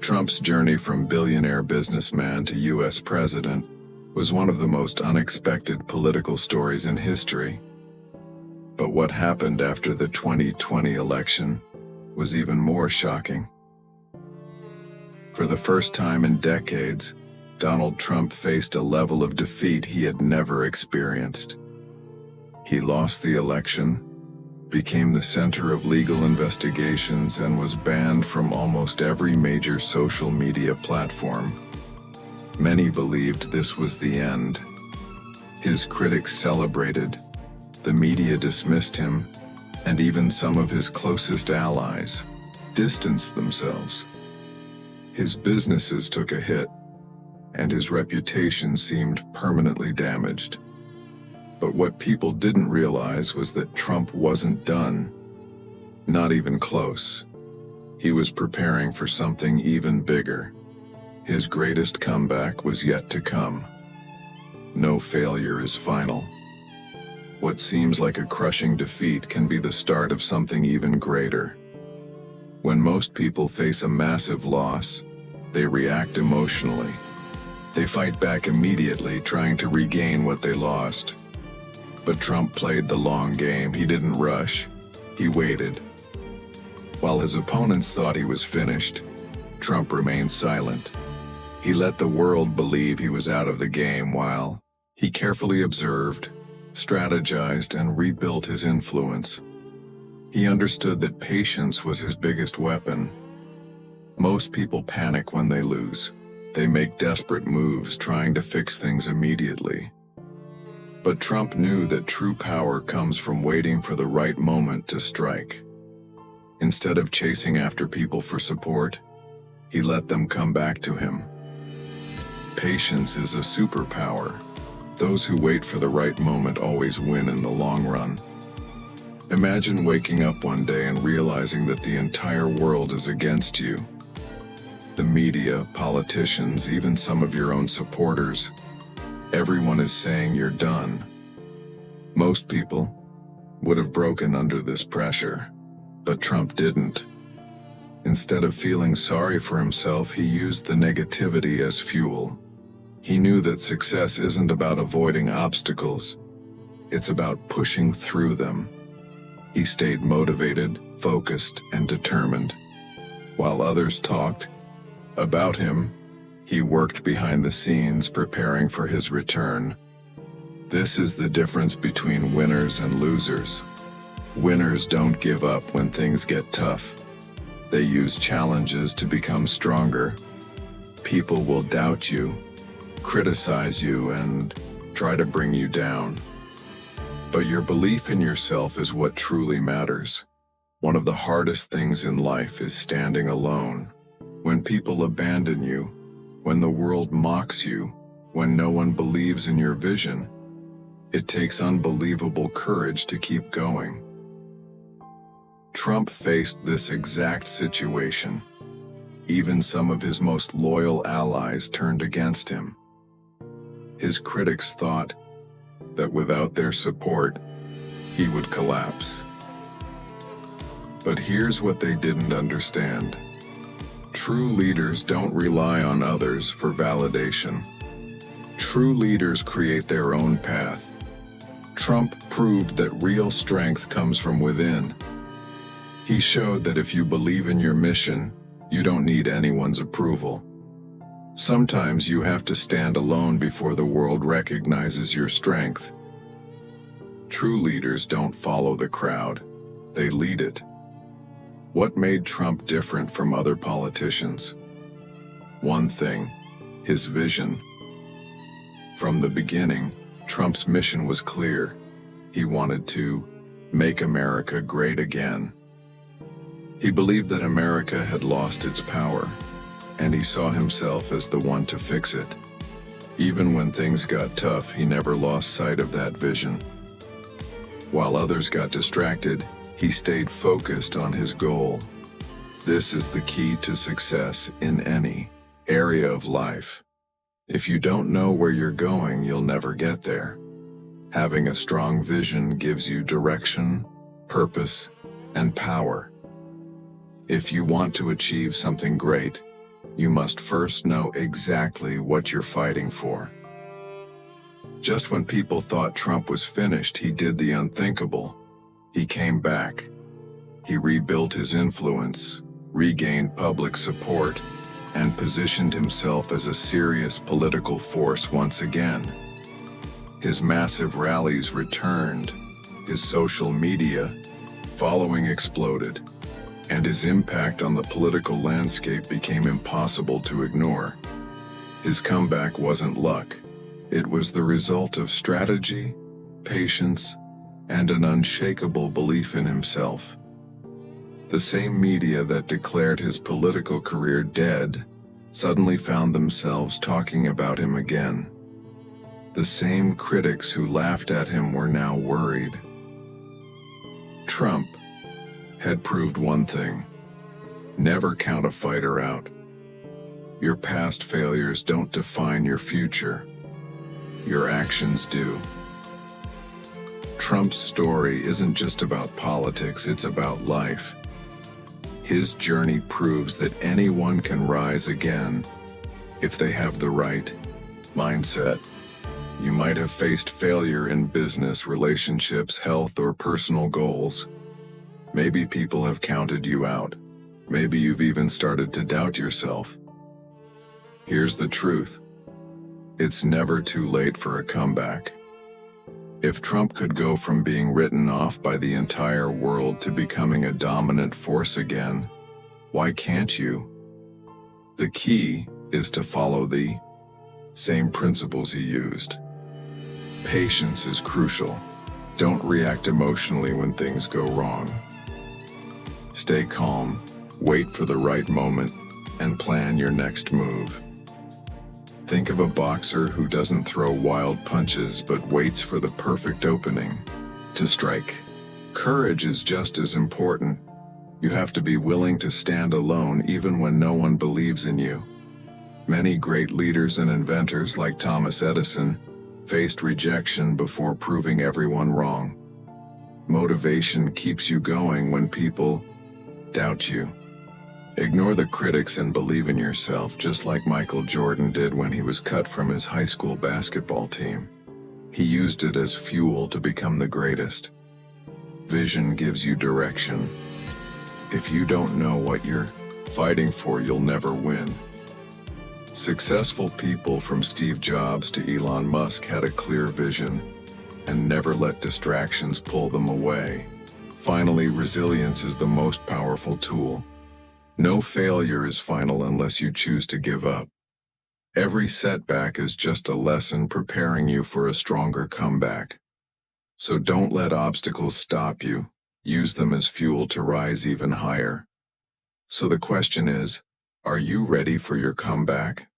Trump's journey from billionaire businessman to U.S. president was one of the most unexpected political stories in history. But what happened after the 2020 election was even more shocking. For the first time in decades, Donald Trump faced a level of defeat he had never experienced. He lost the election, became the center of legal investigations, and was banned from almost every major social media platform. Many believed this was the end. His critics celebrated, the media dismissed him, and even some of his closest allies distanced themselves. His businesses took a hit, and his reputation seemed permanently damaged. But what people didn't realize was that Trump wasn't done. Not even close. He was preparing for something even bigger. His greatest comeback was yet to come. No failure is final. What seems like a crushing defeat can be the start of something even greater. When most people face a massive loss, they react emotionally. They fight back immediately, trying to regain what they lost. But Trump played the long game. He didn't rush. He waited. While his opponents thought he was finished, Trump remained silent. He let the world believe he was out of the game while he carefully observed, strategized, and rebuilt his influence. He understood that patience was his biggest weapon. Most people panic when they lose. They make desperate moves trying to fix things immediately. But Trump knew that true power comes from waiting for the right moment to strike. Instead of chasing after people for support, he let them come back to him. Patience is a superpower. Those who wait for the right moment always win in the long run. Imagine waking up one day and realizing that the entire world is against you. The media, politicians, even some of your own supporters. Everyone is saying you're done. Most people would have broken under this pressure, but Trump didn't. Instead of feeling sorry for himself, he used the negativity as fuel. He knew that success isn't about avoiding obstacles. It's about pushing through them. He stayed motivated, focused, and determined. While others talked about him, he worked behind the scenes preparing for his return. This is the difference between winners and losers. Winners don't give up when things get tough. They use challenges to become stronger. People will doubt you, criticize you, and try to bring you down. But your belief in yourself is what truly matters. One of the hardest things in life is standing alone. When people abandon you, when the world mocks you, when no one believes in your vision, it takes unbelievable courage to keep going. Trump faced this exact situation. Even some of his most loyal allies turned against him. His critics thought that without their support, he would collapse. But here's what they didn't understand. True leaders don't rely on others for validation. True leaders create their own path. Trump proved that real strength comes from within. He showed that if you believe in your mission, you don't need anyone's approval. Sometimes you have to stand alone before the world recognizes your strength. True leaders don't follow the crowd, they lead it. What made Trump different from other politicians? One thing, his vision. From the beginning, Trump's mission was clear. He wanted to make America great again. He believed that America had lost its power, and he saw himself as the one to fix it. Even when things got tough, he never lost sight of that vision. While others got distracted, he stayed focused on his goal. This is the key to success in any area of life. If you don't know where you're going, you'll never get there. Having a strong vision gives you direction, purpose, and power. If you want to achieve something great, you must first know exactly what you're fighting for. Just when people thought Trump was finished, he did the unthinkable. He came back. He rebuilt his influence, regained public support, and positioned himself as a serious political force once again. His massive rallies returned, his social media following exploded, and his impact on the political landscape became impossible to ignore. His comeback wasn't luck. It was the result of strategy, patience, and an unshakable belief in himself. The same media that declared his political career dead suddenly found themselves talking about him again. The same critics who laughed at him were now worried. Trump had proved one thing: never count a fighter out. Your past failures don't define your future. Your actions do. Trump's story isn't just about politics, it's about life. His journey proves that anyone can rise again if they have the right mindset. You might have faced failure in business, relationships, health, or personal goals. Maybe people have counted you out. Maybe you've even started to doubt yourself. Here's the truth: it's never too late for a comeback. If Trump could go from being written off by the entire world to becoming a dominant force again, why can't you? The key is to follow the same principles he used. Patience is crucial. Don't react emotionally when things go wrong. Stay calm, wait for the right moment, and plan your next move. Think of a boxer who doesn't throw wild punches but waits for the perfect opening to strike. Courage is just as important. You have to be willing to stand alone even when no one believes in you. Many great leaders and inventors like Thomas Edison faced rejection before proving everyone wrong. Motivation keeps you going when people doubt you. Ignore the critics and believe in yourself, just like Michael Jordan did when he was cut from his high school basketball team. He used it as fuel to become the greatest. Vision gives you direction. If you don't know what you're fighting for, you'll never win. Successful people from Steve Jobs to Elon Musk had a clear vision and never let distractions pull them away. Finally, resilience is the most powerful tool. No failure is final unless you choose to give up. Every setback is just a lesson preparing you for a stronger comeback. So don't let obstacles stop you. Use them as fuel to rise even higher. So the question is, are you ready for your comeback?